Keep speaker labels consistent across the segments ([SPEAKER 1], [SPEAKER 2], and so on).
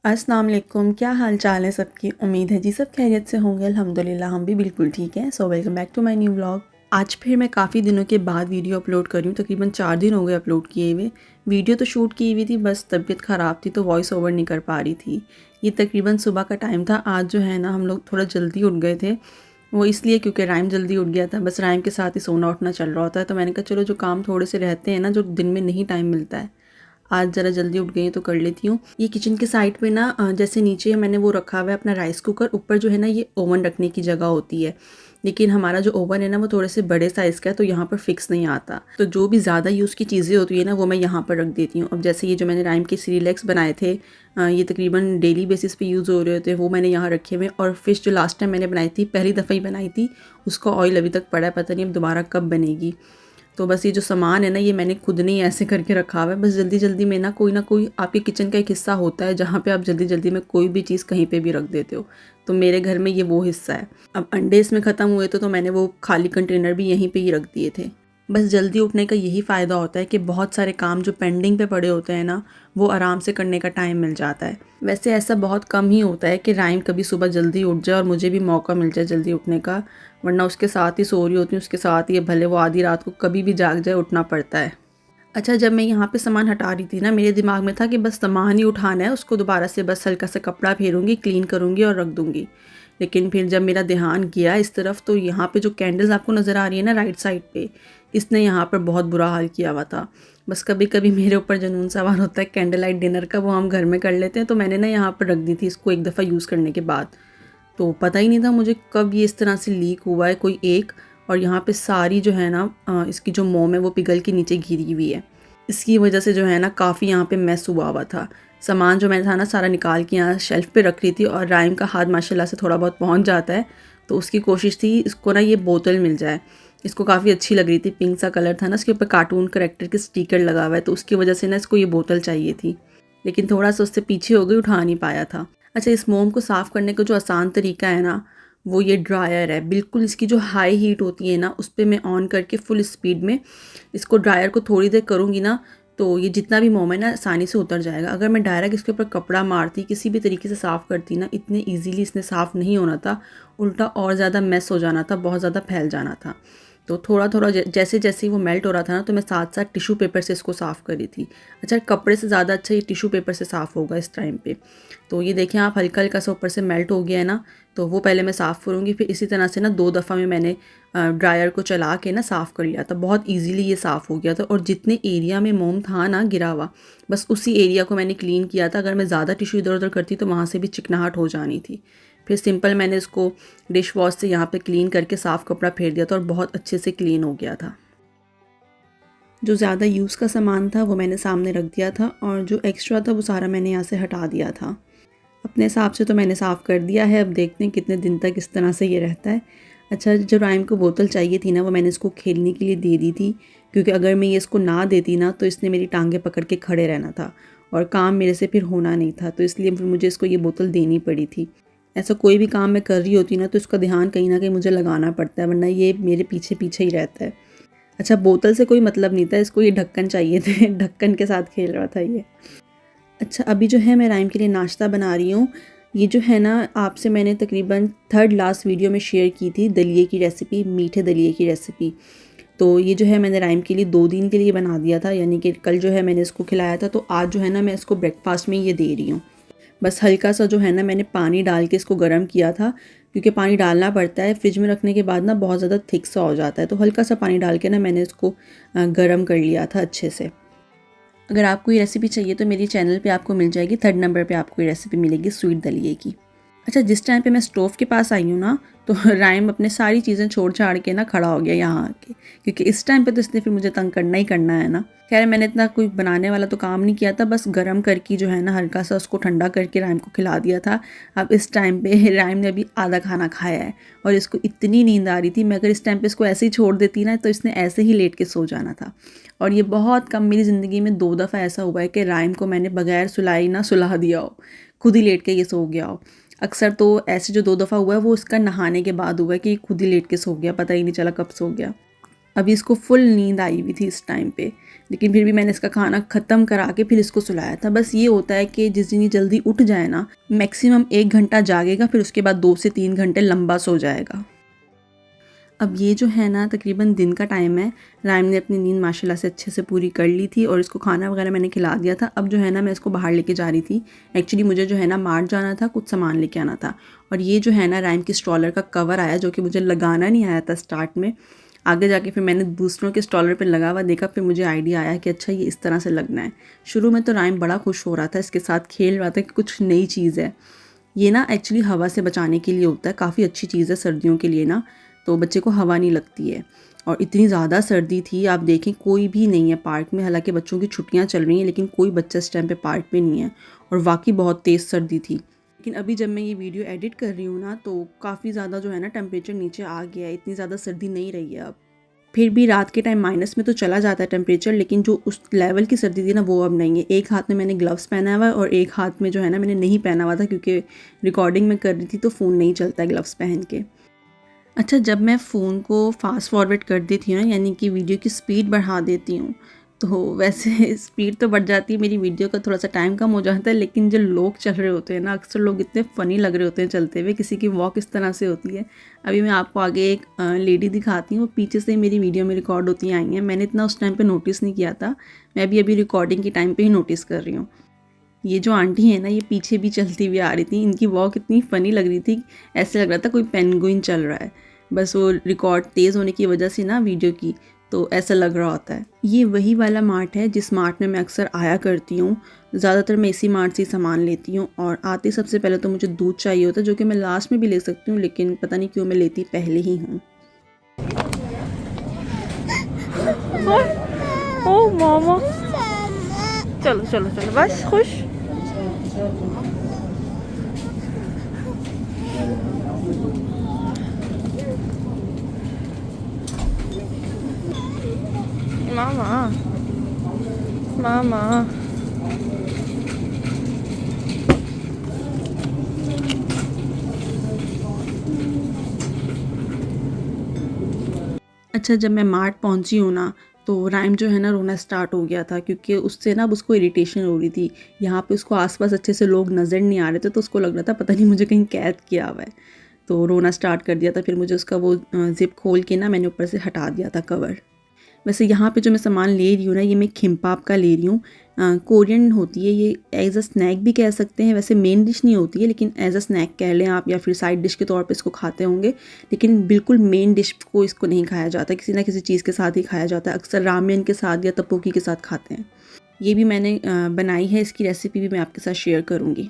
[SPEAKER 1] अस्सलाम वालेकुम। क्या हाल चाल है सबकी। उम्मीद है जी सब खैरियत से होंगे। अल्हम्दुलिल्लाह हम भी बिल्कुल ठीक हैं। So welcome back to my new vlog. आज फिर मैं काफ़ी दिनों के बाद वीडियो अपलोड कर रही हूँ। तकरीबन 4 दिन हो गए अपलोड किए हुए। वीडियो तो शूट की हुई थी, बस तबीयत ख़राब थी तो वॉइस ओवर नहीं कर पा रही थी। ये तकरीबन सुबह का टाइम था। आज जो है ना हम लोग थोड़ा जल्दी उठ गए थे। वो इसलिए क्योंकि राइम जल्दी उठ गया था। बस राइम के साथ ही सोना उठना चल रहा होता है, तो मैंने कहा चलो जो काम थोड़े से रहते हैं ना, जो दिन में नहीं टाइम मिलता है, आज ज़रा जल्दी उठ गई हूँ तो कर लेती हूँ। ये किचन के साइड पे ना जैसे नीचे मैंने वो रखा हुआ है अपना राइस कुकर, ऊपर जो है ना ये ओवन रखने की जगह होती है। लेकिन हमारा जो ओवन है ना वो थोड़े से बड़े साइज़ का है, तो यहाँ पर फिक्स नहीं आता। तो जो भी ज़्यादा यूज़ की चीज़ें होती है ना वो मैं यहाँ पर रख देती हूँ। अब जैसे ये जो मैंने राइम के सीरियल्स बनाए थे, ये तकरीबन डेली बेसिस पे यूज़ हो रहे होते हैं, वो मैंने यहाँ रखे हुए। और फ़िश जो लास्ट टाइम मैंने बनाई थी, पहली दफ़ा ही बनाई थी, उसका ऑयल अभी तक पड़ा है, पता नहीं अब दोबारा कब बनेगी। तो बस ये जो सामान है ना ये मैंने खुद नहीं ऐसे करके रखा हुआ है। बस जल्दी जल्दी में ना कोई आपके किचन का एक हिस्सा होता है जहाँ पे आप जल्दी जल्दी में कोई भी चीज़ कहीं पे भी रख देते हो। तो मेरे घर में ये वो हिस्सा है। अब अंडे इसमें ख़त्म हुए तो मैंने वो खाली कंटेनर भी यहीं पे ही रख दिए थे। बस जल्दी उठने का यही फ़ायदा होता है कि बहुत सारे काम जो पेंडिंग पे पड़े होते हैं ना वो आराम से करने का टाइम मिल जाता है। वैसे ऐसा बहुत कम ही होता है कि राइम कभी सुबह जल्दी उठ जाए और मुझे भी मौका मिल जाए जल्दी उठने का, वरना उसके साथ ही सो रही होती हूँ, उसके साथ ही भले वो आधी रात को कभी भी जाग जाए उठना पड़ता है। अच्छा, जब मैं यहाँ पे सामान हटा रही थी ना, मेरे दिमाग में था कि बस सामान ही उठाना है, उसको दोबारा से बस हल्का सा कपड़ा फेरूँगी, क्लीन करूँगी और रख दूँगी। लेकिन फिर जब मेरा ध्यान गया इस तरफ, तो यहाँ पे जो कैंडल्स आपको नज़र आ रही है ना राइट साइड पे, इसने यहाँ पर बहुत बुरा हाल किया हुआ था। बस कभी कभी मेरे ऊपर जुनून सवार होता है कैंडल लाइट डिनर का, वो हम घर में कर लेते हैं, तो मैंने ना यहाँ पर रख दी थी इसको एक दफ़ा यूज़ करने के बाद। तो पता ही नहीं था मुझे कब ये इस तरह से लीक हुआ है कोई एक, और यहाँ पे सारी जो है ना इसकी जो मोम है वो पिघल के नीचे गिरी हुई है। इसकी वजह से जो है ना काफ़ी यहाँ पे मैस हुआ हुआ था। सामान जो मैंने था ना सारा निकाल के यहाँ शेल्फ़ पे रख रही थी, और राइम का हाथ माशाल्लाह से थोड़ा बहुत पहुँच जाता है, तो उसकी कोशिश थी इसको ना ये बोतल मिल जाए। इसको काफ़ी अच्छी लग रही थी, पिंक सा कलर था ना, उसके ऊपर कार्टून करेक्टर के स्टिकर लगा हुआ है, तो उसकी वजह से ना इसको ये बोतल चाहिए थी। लेकिन थोड़ा सा उससे पीछे हो गई, उठा नहीं पाया था। अच्छा, इस मोम को साफ़ करने का जो आसान तरीका है ना वो ये ड्रायर है। बिल्कुल इसकी जो हाई हीट होती है ना उस पे मैं ऑन करके फुल स्पीड में इसको ड्रायर को थोड़ी देर करूँगी ना, तो ये जितना भी मोम है ना आसानी से उतर जाएगा। अगर मैं डायरेक्ट इसके ऊपर कपड़ा मारती, किसी भी तरीके से साफ़ करती ना, इतने ईजीली इसने साफ़ नहीं होना था, उल्टा और ज़्यादा मेस हो जाना था, बहुत ज़्यादा फैल जाना था। तो थोड़ा थोड़ा जैसे जैसे ही वो मेल्ट हो रहा था ना, तो मैं साथ साथ टिश्यू पेपर से इसको साफ़ करी थी। अच्छा, कपड़े से ज़्यादा अच्छा ये टिश्यू पेपर से साफ़ होगा इस टाइम पे। तो ये देखें आप, हल्का हल्का सा ऊपर से मेल्ट हो गया है ना, तो वो पहले मैं साफ़ करूँगी। फिर इसी तरह से ना 2 दफ़ा में मैंने ड्रायर को चला के ना साफ़ कर लिया था। बहुत ईज़िली ये साफ़ हो गया था, और जितने एरिया में मोम था ना गिरा हुआ, बस उसी एरिया को मैंने क्लीन किया था। अगर मैं ज़्यादा टिश्यू इधर उधर करती तो वहाँ से भी चिकनाहट हो जानी थी। फिर सिंपल मैंने इसको डिश वॉश से यहाँ पे क्लीन करके साफ़ कपड़ा फेर दिया था, और बहुत अच्छे से क्लीन हो गया था। जो ज़्यादा यूज़ का सामान था वो मैंने सामने रख दिया था, और जो एक्स्ट्रा था वो सारा मैंने यहाँ से हटा दिया था। अपने हिसाब से तो मैंने साफ़ कर दिया है। अब देखते हैं कितने दिन तक इस तरह से ये रहता है। अच्छा, जो राइम को बोतल चाहिए थी ना वो मैंने इसको खेलने के लिए दे दी थी, क्योंकि अगर मैं ये इसको ना देती ना तो इसने मेरी टांगें पकड़ के खड़े रहना था, और काम मेरे से फिर होना नहीं था। तो इसलिए फिर मुझे इसको ये बोतल देनी पड़ी थी। ऐसा कोई भी काम मैं कर रही होती ना तो इसका ध्यान कहीं ना कहीं मुझे लगाना पड़ता है, वरना ये मेरे पीछे पीछे ही रहता है। अच्छा, बोतल से कोई मतलब नहीं था, इसको ये ढक्कन चाहिए थे ढक्कन के साथ खेल रहा था ये। अच्छा, अभी जो है मैं राइम के लिए नाश्ता बना रही हूँ। ये जो है ना आपसे मैंने तकरीबन थर्ड लास्ट वीडियो में शेयर की थी दलिए की रेसिपी, मीठे दलिए की रेसिपी। तो ये जो है मैंने राइम के लिए 2 दिन के लिए बना दिया था, यानी कि कल जो है मैंने इसको खिलाया था, तो आज जो है ना मैं इसको ब्रेकफास्ट में ये दे रही हूँ। बस हल्का सा जो है ना मैंने पानी डाल के इसको गर्म किया था, क्योंकि पानी डालना पड़ता है, फ्रिज में रखने के बाद ना बहुत ज़्यादा थिक सा हो जाता है। तो हल्का सा पानी डाल के ना मैंने इसको गर्म कर लिया था अच्छे से। अगर आपको ये रेसिपी चाहिए तो मेरी चैनल पे आपको मिल जाएगी, 3rd नंबर पे आपको ये रेसिपी मिलेगी स्वीट दलिए की। अच्छा, जिस टाइम पे मैं स्टोव के पास आई हूँ ना, तो राइम अपने सारी चीज़ें छोड़ छाड़ के ना खड़ा हो गया यहाँ आके, क्योंकि इस टाइम पे तो इसने फिर मुझे तंग करना ही करना है ना। खैर, मैंने इतना कोई बनाने वाला तो काम नहीं किया था, बस गर्म करके जो है ना हल्का सा उसको ठंडा करके राइम को खिला दिया था। अब इस टाइम पे राइम ने अभी आधा खाना खाया है, और इसको इतनी नींद आ रही थी, मैं अगर इस टाइम पे इसको ऐसे ही छोड़ देती ना तो इसने ऐसे ही लेट के सो जाना था। और ये बहुत कम, मेरी ज़िंदगी में 2 दफ़ा ऐसा हुआ है कि राइम को मैंने बगैर सुलाई ना सुला दिया हो, खुद ही लेट के ये सो गया हो। अक्सर तो ऐसे जो 2 दफ़ा हुआ है वो इसका नहाने के बाद हुआ है कि खुद ही लेट के सो गया, पता ही नहीं चला कब सो गया। अभी इसको फुल नींद आई हुई थी इस टाइम पे, लेकिन फिर भी मैंने इसका खाना ख़त्म करा के फिर इसको सुलाया था। बस ये होता है कि जिस दिन ये जल्दी उठ जाए ना, मैक्सिमम 1 घंटा जागेगा, फिर उसके बाद 2 से 3 घंटे लंबा सो जाएगा। अब ये जो है ना तकरीबन दिन का टाइम है। राइम ने अपनी नींद माशाल्लाह से अच्छे से पूरी कर ली थी और इसको खाना वगैरह मैंने खिला दिया था। अब जो है ना मैं इसको बाहर लेके जा रही थी। एक्चुअली मुझे जो है ना मार्ट जाना था, कुछ सामान लेके आना था। और ये जो है ना राइम की स्ट्रॉलर का कवर आया, जो कि मुझे लगाना नहीं आया था स्टार्ट में। आगे जाके फिर मैंने दूसरों के स्ट्रॉलर पे लगा हुआ देखा, फिर मुझे आइडिया आया कि अच्छा ये इस तरह से लगना है। शुरू में तो राइम बड़ा खुश हो रहा था, इसके साथ खेल रहा था कि कुछ नई चीज़ है। ये ना एक्चुअली हवा से बचाने के लिए होता है, काफ़ी अच्छी चीज़ है सर्दियों के लिए ना, तो बच्चे को हवा नहीं लगती है। और इतनी ज़्यादा सर्दी थी, आप देखें कोई भी नहीं है पार्क में। हालांकि बच्चों की छुट्टियां चल रही हैं, लेकिन कोई बच्चा इस टाइम पे पार्क में नहीं है और वाकई बहुत तेज़ सर्दी थी। लेकिन अभी जब मैं ये वीडियो एडिट कर रही हूँ ना, तो काफ़ी ज़्यादा जो है ना टेम्परेचर नीचे आ गया है, इतनी ज़्यादा सर्दी नहीं रही है अब। फिर भी रात के टाइम माइनस में तो चला जाता है टेम्परेचर, लेकिन जो उस लेवल की सर्दी थी ना वो अब नहीं है। एक हाथ में मैंने ग्लव्स पहना हुआ है और एक हाथ में जो है ना मैंने नहीं पहना हुआ था, क्योंकि रिकॉर्डिंग में कर रही थी तो फ़ोन नहीं चलता है ग्लव्स पहन के। अच्छा, जब मैं फ़ोन को फास्ट फॉरवर्ड कर देती हूँ ना, यानी कि वीडियो की स्पीड बढ़ा देती हूँ, तो वैसे स्पीड तो बढ़ जाती है मेरी वीडियो का, थोड़ा सा टाइम कम हो जाता है। लेकिन जो लोग चल रहे होते हैं ना, अक्सर लोग इतने फ़नी लग रहे होते हैं चलते हुए, किसी की वॉक इस तरह से होती है। अभी मैं आपको आगे एक लेडी दिखाती हूँ, वो पीछे से मेरी वीडियो में रिकॉर्ड होती आई हैं। मैंने इतना उस टाइम पर नोटिस नहीं किया था, मैं अभी रिकॉर्डिंग के टाइम पर ही नोटिस कर रही हूँ। ये जो आंटी है ना, ये पीछे भी चलती हुई आ रही थी। इनकी वॉक इतनी फ़नी लग रही थी, ऐसे लग रहा था कोई पेंगुइन चल रहा है। बस वो रिकॉर्ड तेज़ होने की वजह से ना वीडियो की, तो ऐसा लग रहा होता है। ये वही वाला मार्ट है जिस मार्ट में मैं अक्सर आया करती हूँ। ज़्यादातर मैं इसी मार्ट से ही सामान लेती हूँ। और आते सबसे पहले तो मुझे दूध चाहिए होता है, जो कि मैं लास्ट में भी ले सकती हूँ, लेकिन पता नहीं क्यों मैं लेती पहले ही हूँ।
[SPEAKER 2] ओ मामा, चलो चलो चलो, बस खुश। मामा मामा
[SPEAKER 1] अच्छा, जब मैं मार्ट पहुंची हूँ ना, तो राइम जो है ना रोना स्टार्ट हो गया था, क्योंकि उससे ना उसको इरिटेशन हो रही थी। यहाँ पे उसको आसपास अच्छे से लोग नज़र नहीं आ रहे थे, तो उसको लग रहा था पता नहीं मुझे कहीं कैद किया हुआ है, तो रोना स्टार्ट कर दिया था। फिर मुझे उसका वो ज़िप खोल के ना मैंने ऊपर से हटा दिया था कवर। वैसे यहाँ पे जो मैं सामान ले रही हूँ ना, ये मैं खिम्पाप का ले रही हूँ। कोरियन होती है ये, एज अ स्नैक भी कह सकते हैं। वैसे मेन डिश नहीं होती है, लेकिन एज अ स्नैक कह लें आप, या फिर साइड डिश के तौर पे इसको खाते होंगे। लेकिन बिल्कुल मेन डिश को इसको नहीं खाया जाता, किसी ना किसी चीज़ के साथ ही खाया जाता है। अक्सर रामेन के साथ या तपोकी के साथ खाते हैं। ये भी मैंने बनाई है, इसकी रेसिपी भी मैं आपके साथ शेयर करूँगी।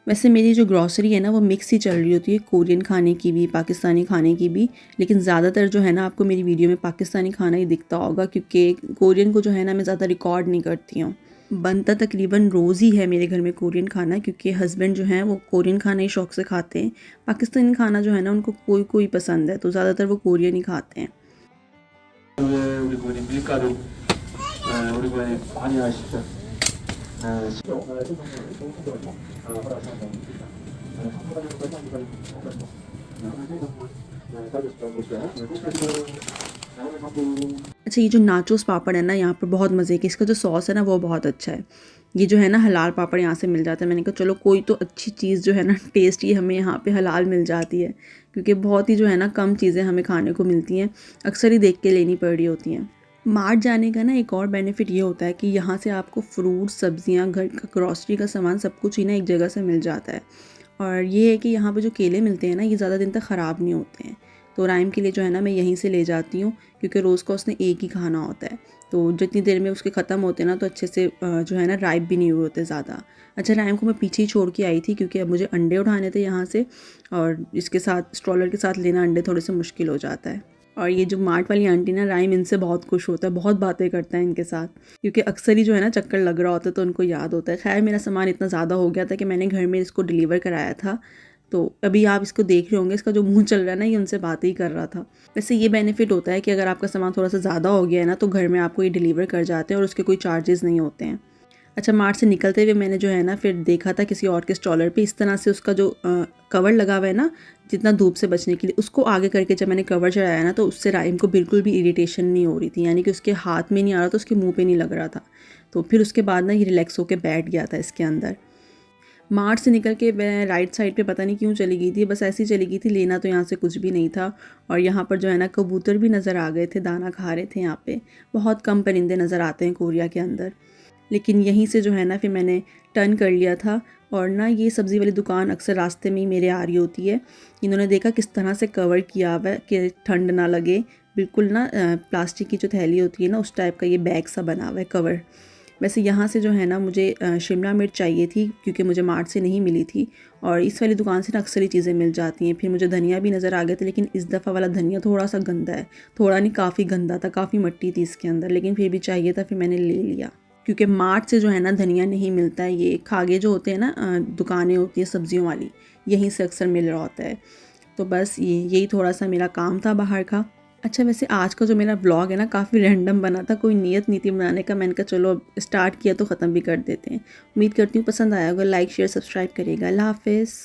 [SPEAKER 1] वैसे मेरी जो ग्रॉसरी है ना, वो मिक्स ही चल रही होती है, कोरियन खाने की भी, पाकिस्तानी खाने की भी। लेकिन ज़्यादातर जो है ना आपको मेरी वीडियो में पाकिस्तानी खाना ही दिखता होगा, क्योंकि कोरियन को जो है ना मैं ज़्यादा रिकॉर्ड नहीं करती हूँ। बनता तकरीबन रोज़ ही है मेरे घर में कोरियन खाना, क्योंकि हस्बैंड जो हैं वो कोरियन खाना ही शौक़ से खाते हैं। पाकिस्तानी खाना जो है ना उनको कोई कोई पसंद है, तो ज़्यादातर वो कोरियन ही खाते हैं। अच्छा, ये जो नाचोस पापड़ है ना, यहाँ पर बहुत मज़े के, इसका जो सॉस है ना वो बहुत अच्छा है। ये जो है ना हलाल पापड़ यहाँ से मिल जाता है। मैंने कहा चलो कोई तो अच्छी चीज़ जो है ना टेस्टी हमें यहाँ पे हलाल मिल जाती है, क्योंकि बहुत ही जो है ना कम चीज़ें हमें खाने को मिलती हैं, अक्सर ही देख के लेनी पड़ रही होती हैं। मार्ट जाने का ना एक और बेनिफिट ये होता है कि यहाँ से आपको फ्रूट, सब्जियाँ, घर का ग्रॉसरी का सामान सब कुछ ही ना एक जगह से मिल जाता है। और ये है कि यहाँ पे जो केले मिलते हैं ना, ये ज़्यादा दिन तक ख़राब नहीं होते हैं। तो राइम के लिए जो है ना मैं यहीं से ले जाती हूँ, क्योंकि रोज़ का उसने एक ही खाना होता है, तो जितनी देर में उसके ख़त्म होते हैं ना, तो अच्छे से जो है ना राइप भी नहीं हुए होते ज़्यादा। अच्छा, राइम को मैं पीछे ही छोड़ के आई थी, क्योंकि अब मुझे अंडे उठाने थे यहाँ से, और इसके साथ स्ट्रॉलर के साथ लेना अंडे थोड़े से मुश्किल हो जाता है। और ये जो मार्ट वाली आंटी ना, राइम इनसे बहुत खुश होता है, बहुत बातें करता है इनके साथ, क्योंकि अक्सर ही जो है ना चक्कर लग रहा होता है तो उनको याद होता है। खैर, मेरा सामान इतना ज़्यादा हो गया था कि मैंने घर में इसको डिलीवर कराया था, तो अभी आप इसको देख रहे होंगे, इसका जो मुंह चल रहा है ना, ये उनसे बातें ही कर रहा था। वैसे ये बेनिफिट होता है कि अगर आपका सामान थोड़ा सा ज़्यादा हो गया है ना, तो घर में आपको ये डिलीवर कर जाते हैं और उसके कोई चार्जेस नहीं होते हैं। अच्छा, मार्ट से निकलते हुए मैंने जो है ना फिर देखा था किसी और के स्टॉलर पे इस तरह से उसका जो कवर लगा हुआ है ना, जितना धूप से बचने के लिए, उसको आगे करके जब मैंने कवर चढ़ाया ना तो उससे राइम को बिल्कुल भी इरिटेशन नहीं हो रही थी, यानी कि उसके हाथ में नहीं आ रहा था, उसके मुंह पे नहीं लग रहा था। तो फिर उसके बाद ना ये रिलैक्स होकर बैठ गया था इसके अंदर। मार्ट से निकल के मैं राइट साइड पे पता नहीं क्यों चली गई थी, बस ऐसे ही चली गई थी, लेना तो यहाँ से कुछ भी नहीं था। और यहाँ पर जो है ना कबूतर भी नज़र आ गए थे, दाना खा रहे थे यहाँ पे। बहुत कम परिंदे नज़र आते हैं कोरिया के अंदर। लेकिन यहीं से जो है ना फिर मैंने टर्न कर लिया था। और ना ये सब्ज़ी वाली दुकान अक्सर रास्ते में ही मेरे आ रही होती है। इन्होंने देखा किस तरह से कवर किया हुआ है कि ठंड ना लगे, बिल्कुल ना प्लास्टिक की जो थैली होती है ना उस टाइप का ये बैग सा बना हुआ है कवर। वैसे यहाँ से जो है ना मुझे शिमला मिर्च चाहिए थी क्योंकि मुझे मार्ट से नहीं मिली थी, और इस वाली दुकान से ना अक्सर ही चीज़ें मिल जाती हैं। फिर मुझे धनिया भी नज़र आ गया था, लेकिन इस दफ़ा वाला धनिया थोड़ा सा गंदा है, थोड़ा नहीं काफ़ी गंदा था, काफ़ी मिट्टी थी इसके अंदर, लेकिन फिर भी चाहिए था, फिर मैंने ले लिया। क्योंकि मार्ट से जो है ना धनिया नहीं मिलता है, ये खागे जो होते हैं ना दुकानें होती हैं सब्जियों वाली, यहीं से अक्सर मिल रहा होता है। तो बस यही थोड़ा सा मेरा काम था बाहर का। अच्छा, वैसे आज का जो मेरा ब्लॉग है ना काफ़ी रैंडम बना था, कोई नियत नहीं थी बनाने का। मैंने कहा चलो अब स्टार्ट किया तो ख़त्म भी कर देते हैं। उम्मीद करती हूँ पसंद आया होगा। लाइक शेयर सब्सक्राइब करिएगा। अल्लाह हाफ़िज़।